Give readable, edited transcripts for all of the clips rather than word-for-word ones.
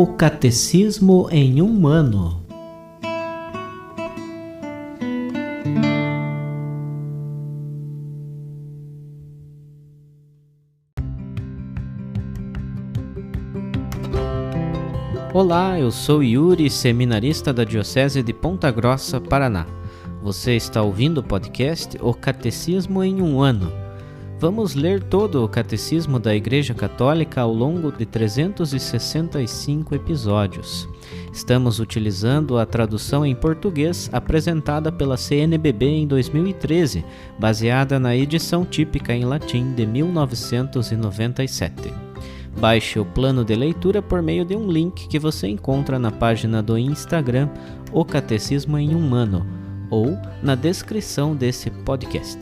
O Catecismo em um ano. Olá, eu sou Yuri, seminarista da Diocese de Ponta Grossa, Paraná. Você está ouvindo o podcast O Catecismo em um ano. Vamos ler todo o Catecismo da Igreja Católica ao longo de 365 episódios. Estamos utilizando a tradução em português apresentada pela CNBB em 2013, baseada na edição típica em latim de 1997. Baixe o plano de leitura por meio de um link que você encontra na página do Instagram O Catecismo em um ano ou na descrição desse podcast.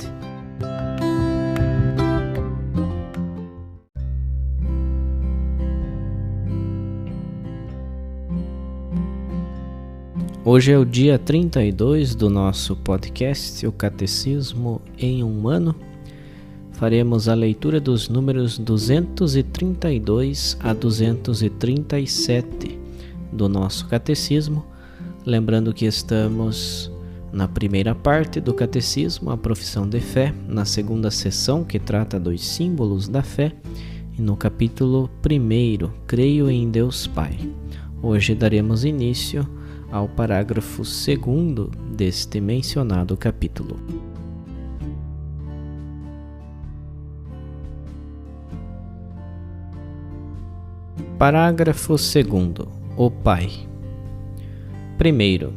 Hoje é o dia 32 do nosso podcast, o Catecismo em um ano. Faremos a leitura dos números 232 a 237 do nosso Catecismo. Lembrando que estamos na primeira parte do Catecismo, a profissão de fé, na segunda seção, que trata dos símbolos da fé, e no capítulo 1, Creio em Deus Pai. Hoje daremos início ao parágrafo 2º deste mencionado capítulo. Parágrafo 2º. O Pai. Primeiro,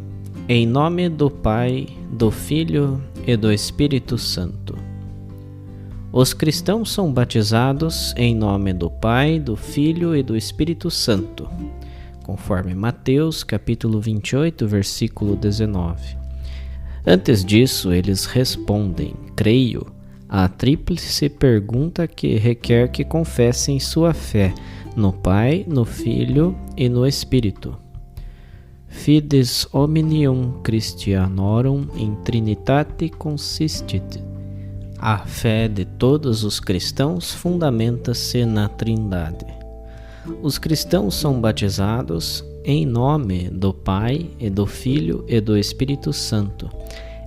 em nome do Pai, do Filho e do Espírito Santo. Os cristãos são batizados em nome do Pai, do Filho e do Espírito Santo, conforme Mateus, capítulo 28, versículo 19. Antes disso, eles respondem, creio, à tríplice pergunta que requer que confessem sua fé no Pai, no Filho e no Espírito. Fides omnium Christianorum in Trinitate consistit. A fé de todos os cristãos fundamenta-se na Trindade. Os cristãos são batizados em nome do Pai e do Filho e do Espírito Santo,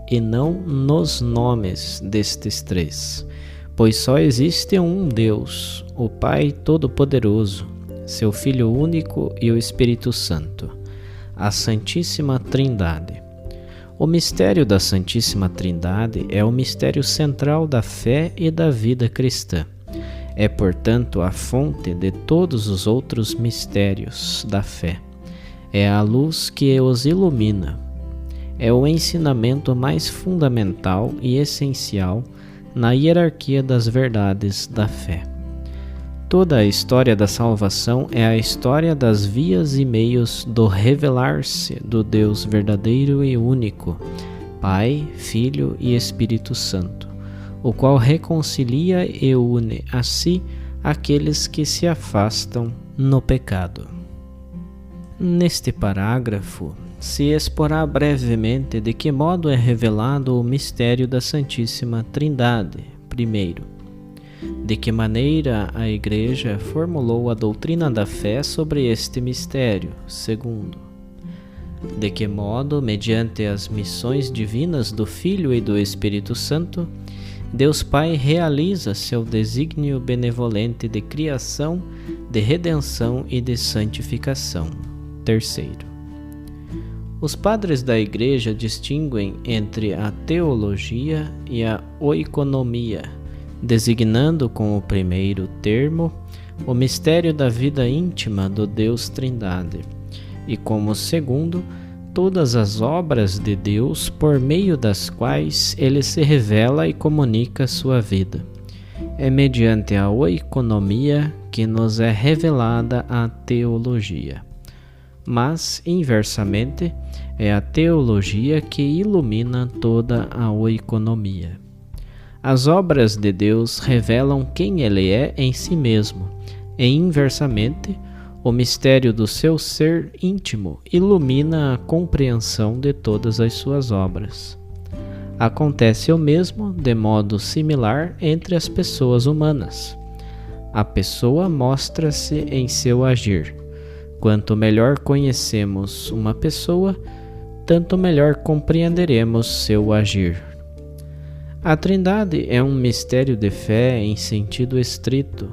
e não nos nomes destes três, pois só existe um Deus, o Pai Todo-Poderoso, seu Filho único e o Espírito Santo, a Santíssima Trindade. O mistério da Santíssima Trindade é o mistério central da fé e da vida cristã. É, portanto, a fonte de todos os outros mistérios da fé. É a luz que os ilumina. É o ensinamento mais fundamental e essencial na hierarquia das verdades da fé. Toda a história da salvação é a história das vias e meios do revelar-se do Deus verdadeiro e único, Pai, Filho e Espírito Santo, o qual reconcilia e une a si aqueles que se afastam no pecado. Neste parágrafo, se exporá brevemente de que modo é revelado o mistério da Santíssima Trindade, primeiro. De que maneira a Igreja formulou a doutrina da fé sobre este mistério, segundo. De que modo, mediante as missões divinas do Filho e do Espírito Santo, Deus Pai realiza seu desígnio benevolente de criação, de redenção e de santificação. Terceiro. Os padres da Igreja distinguem entre a teologia e a oikonomia, designando com o primeiro termo o mistério da vida íntima do Deus Trindade, e como segundo, todas as obras de Deus por meio das quais ele se revela e comunica sua vida. É mediante a oikonomia que nos é revelada a teologia. Mas, inversamente, é a teologia que ilumina toda a oikonomia. As obras de Deus revelam quem Ele é em si mesmo, e inversamente, o mistério do seu ser íntimo ilumina a compreensão de todas as suas obras. Acontece o mesmo, de modo similar, entre as pessoas humanas. A pessoa mostra-se em seu agir. Quanto melhor conhecemos uma pessoa, tanto melhor compreenderemos seu agir. A Trindade é um mistério de fé em sentido estrito,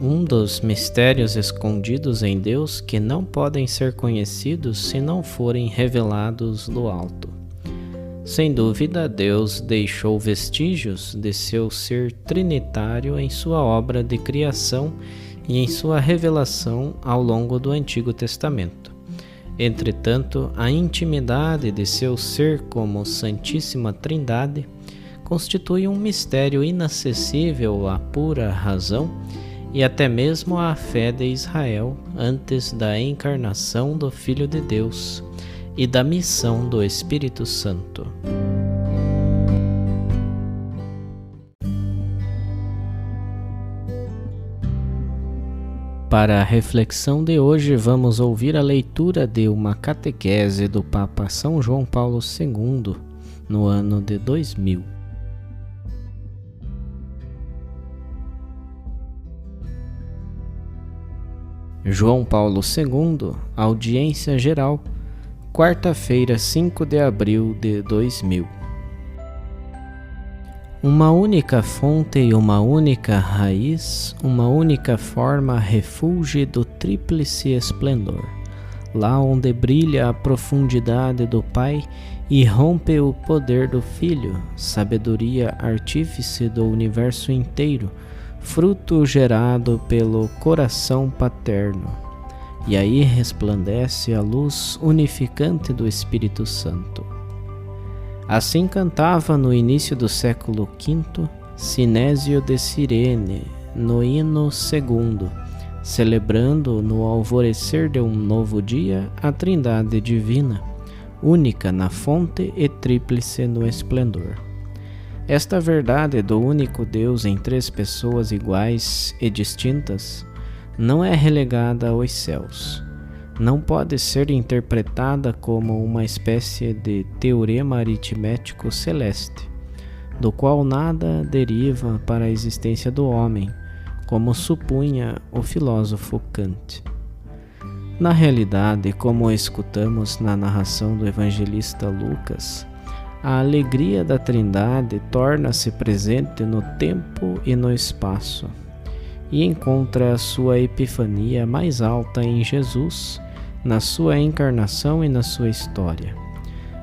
um dos mistérios escondidos em Deus que não podem ser conhecidos se não forem revelados do alto. Sem dúvida, Deus deixou vestígios de seu ser trinitário em sua obra de criação e em sua revelação ao longo do Antigo Testamento. Entretanto, a intimidade de seu ser como Santíssima Trindade constitui um mistério inacessível à pura razão e até mesmo à fé de Israel antes da encarnação do Filho de Deus e da missão do Espírito Santo. Para a reflexão de hoje, vamos ouvir a leitura de uma catequese do Papa São João Paulo II, no ano de 2000. João Paulo II, Audiência Geral, quarta-feira, 5 de abril de 2000. Uma única fonte e uma única raiz, uma única forma refulge do tríplice esplendor. Lá onde brilha a profundidade do Pai e rompe o poder do Filho, sabedoria artífice do universo inteiro, fruto gerado pelo coração paterno. E aí resplandece a luz unificante do Espírito Santo. Assim cantava no início do século V Sinésio de Cirene, no hino 2, celebrando no alvorecer de um novo dia a Trindade Divina, única na fonte e tríplice no esplendor. Esta verdade do único Deus em três pessoas iguais e distintas não é relegada aos céus. Não pode ser interpretada como uma espécie de teorema aritmético celeste, do qual nada deriva para a existência do homem, como supunha o filósofo Kant. Na realidade, como escutamos na narração do evangelista Lucas, a alegria da Trindade torna-se presente no tempo e no espaço, e encontra a sua epifania mais alta em Jesus, na sua encarnação e na sua história.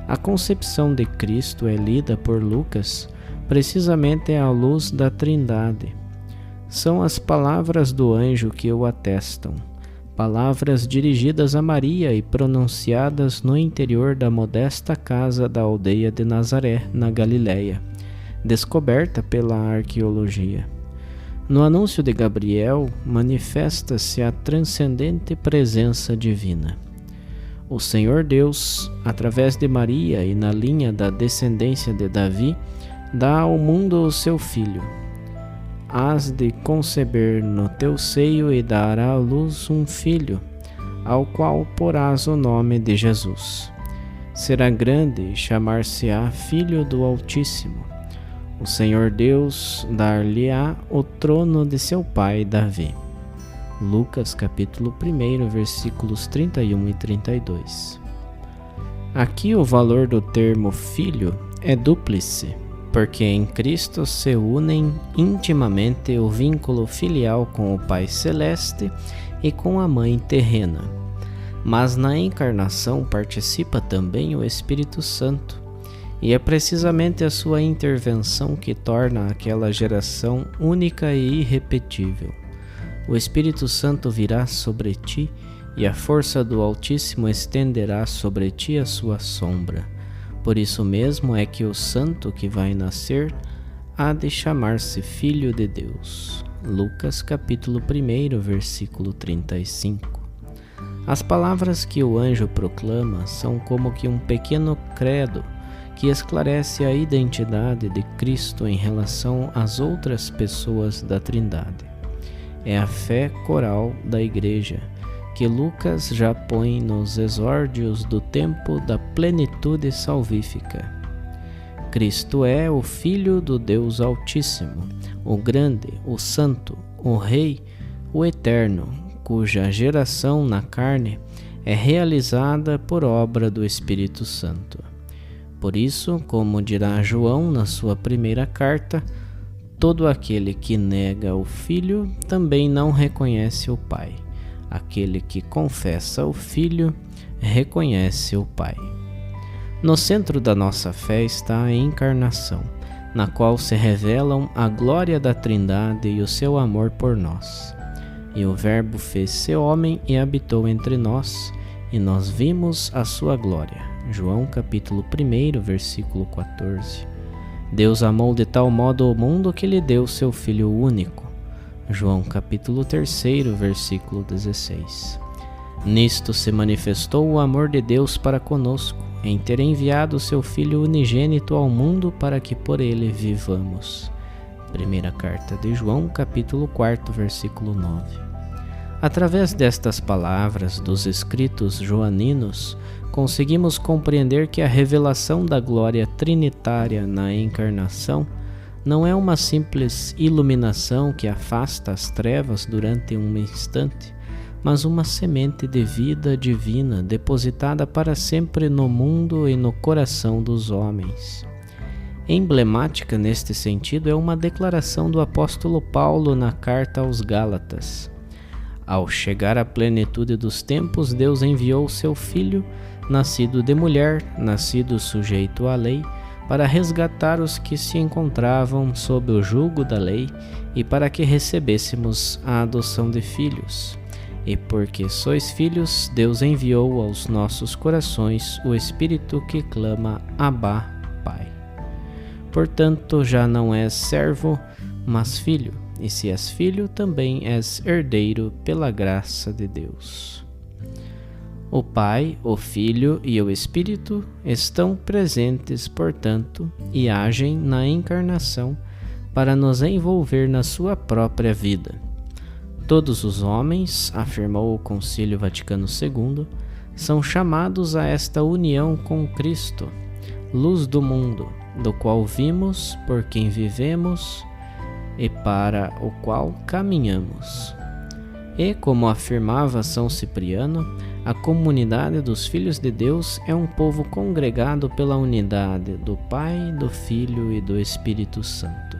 A concepção de Cristo é lida por Lucas precisamente à luz da Trindade. São as palavras do anjo que o atestam, palavras dirigidas a Maria e pronunciadas no interior da modesta casa da aldeia de Nazaré, na Galiléia, descoberta pela arqueologia. No anúncio de Gabriel, manifesta-se a transcendente presença divina. O Senhor Deus, através de Maria e na linha da descendência de Davi, dá ao mundo o seu Filho. Hás de conceber no teu seio e dar à luz um filho, ao qual porás o nome de Jesus. Será grande e chamar-se-á Filho do Altíssimo. O Senhor Deus dar-lhe-á o trono de seu pai Davi. Lucas capítulo 1, versículos 31 e 32. Aqui o valor do termo filho é dúplice, porque em Cristo se unem intimamente o vínculo filial com o Pai Celeste e com a Mãe terrena. Mas na encarnação participa também o Espírito Santo, e é precisamente a sua intervenção que torna aquela geração única e irrepetível. O Espírito Santo virá sobre ti, e a força do Altíssimo estenderá sobre ti a sua sombra. Por isso mesmo é que o santo que vai nascer há de chamar-se Filho de Deus. Lucas capítulo 1, versículo 35. As palavras que o anjo proclama são como que um pequeno credo que esclarece a identidade de Cristo em relação às outras pessoas da Trindade. É a fé coral da Igreja, que Lucas já põe nos exórdios do tempo da plenitude salvífica. Cristo é o Filho do Deus Altíssimo, o Grande, o Santo, o Rei, o Eterno, cuja geração na carne é realizada por obra do Espírito Santo. Por isso, como dirá João na sua primeira carta, todo aquele que nega o Filho também não reconhece o Pai. Aquele que confessa o Filho reconhece o Pai. No centro da nossa fé está a encarnação, na qual se revelam a glória da Trindade e o seu amor por nós. E o Verbo fez-se homem e habitou entre nós, e nós vimos a sua glória. João capítulo 1, versículo 14. Deus amou de tal modo o mundo que lhe deu seu Filho único. João capítulo 3, versículo 16. Nisto se manifestou o amor de Deus para conosco, em ter enviado seu Filho unigênito ao mundo para que por ele vivamos. Primeira carta de João, capítulo 4, versículo 9. Através destas palavras dos escritos joaninos, conseguimos compreender que a revelação da glória trinitária na encarnação não é uma simples iluminação que afasta as trevas durante um instante, mas uma semente de vida divina depositada para sempre no mundo e no coração dos homens. Emblemática neste sentido é uma declaração do apóstolo Paulo na carta aos Gálatas. Ao chegar à plenitude dos tempos, Deus enviou seu Filho, nascido de mulher, nascido sujeito à lei, para resgatar os que se encontravam sob o jugo da lei e para que recebêssemos a adoção de filhos. E porque sois filhos, Deus enviou aos nossos corações o Espírito que clama Abba, Pai. Portanto, já não és servo, mas filho. E se és filho, também és herdeiro pela graça de Deus. O Pai, o Filho e o Espírito estão presentes, portanto, e agem na encarnação para nos envolver na sua própria vida. Todos os homens, afirmou o Concílio Vaticano II, são chamados a esta união com Cristo, luz do mundo, do qual vimos, por quem vivemos e para o qual caminhamos. E, como afirmava São Cipriano, a comunidade dos filhos de Deus é um povo congregado pela unidade do Pai, do Filho e do Espírito Santo.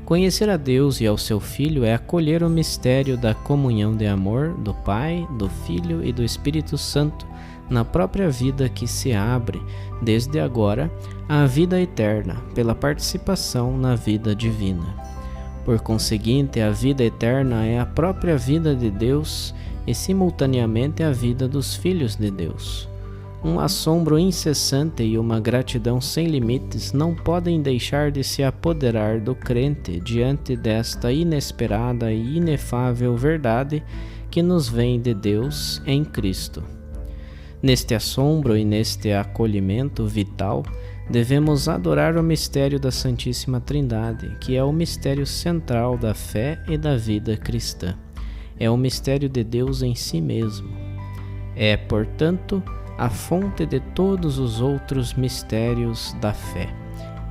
Conhecer a Deus e ao seu Filho é acolher o mistério da comunhão de amor do Pai, do Filho e do Espírito Santo na própria vida que se abre, desde agora, à vida eterna, pela participação na vida divina. Por conseguinte, a vida eterna é a própria vida de Deus e, simultaneamente, a vida dos filhos de Deus. Um assombro incessante e uma gratidão sem limites não podem deixar de se apoderar do crente diante desta inesperada e inefável verdade que nos vem de Deus em Cristo. Neste assombro e neste acolhimento vital, devemos adorar o mistério da Santíssima Trindade, que é o mistério central da fé e da vida cristã. É o mistério de Deus em si mesmo. É, portanto, a fonte de todos os outros mistérios da fé.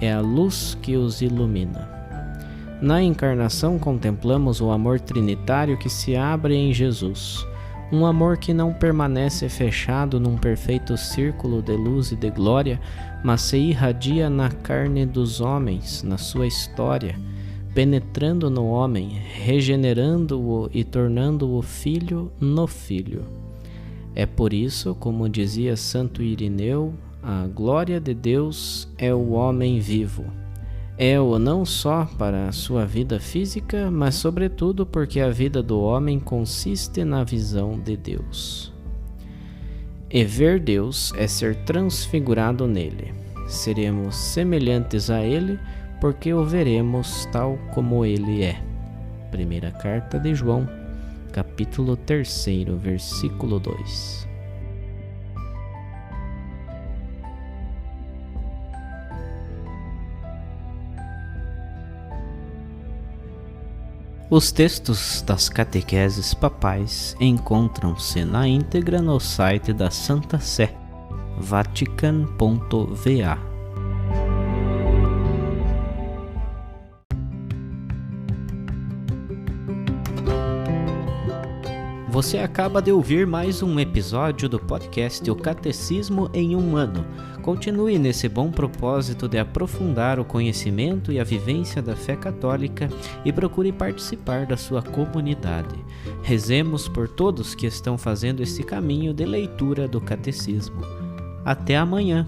É a luz que os ilumina. Na encarnação contemplamos o amor trinitário que se abre em Jesus. Um amor que não permanece fechado num perfeito círculo de luz e de glória, mas se irradia na carne dos homens, na sua história, penetrando no homem, regenerando-o e tornando-o filho no filho. É por isso, como dizia Santo Irineu, a glória de Deus é o homem vivo. É-o não só para a sua vida física, mas sobretudo porque a vida do homem consiste na visão de Deus. E ver Deus é ser transfigurado nele. Seremos semelhantes a ele, porque o veremos tal como ele é. Primeira carta de João, capítulo 3, versículo 2. Os textos das catequeses papais encontram-se na íntegra no site da Santa Sé, vatican.va. Você acaba de ouvir mais um episódio do podcast O Catecismo em um Ano. Continue nesse bom propósito de aprofundar o conhecimento e a vivência da fé católica e procure participar da sua comunidade. Rezemos por todos que estão fazendo esse caminho de leitura do Catecismo. Até amanhã!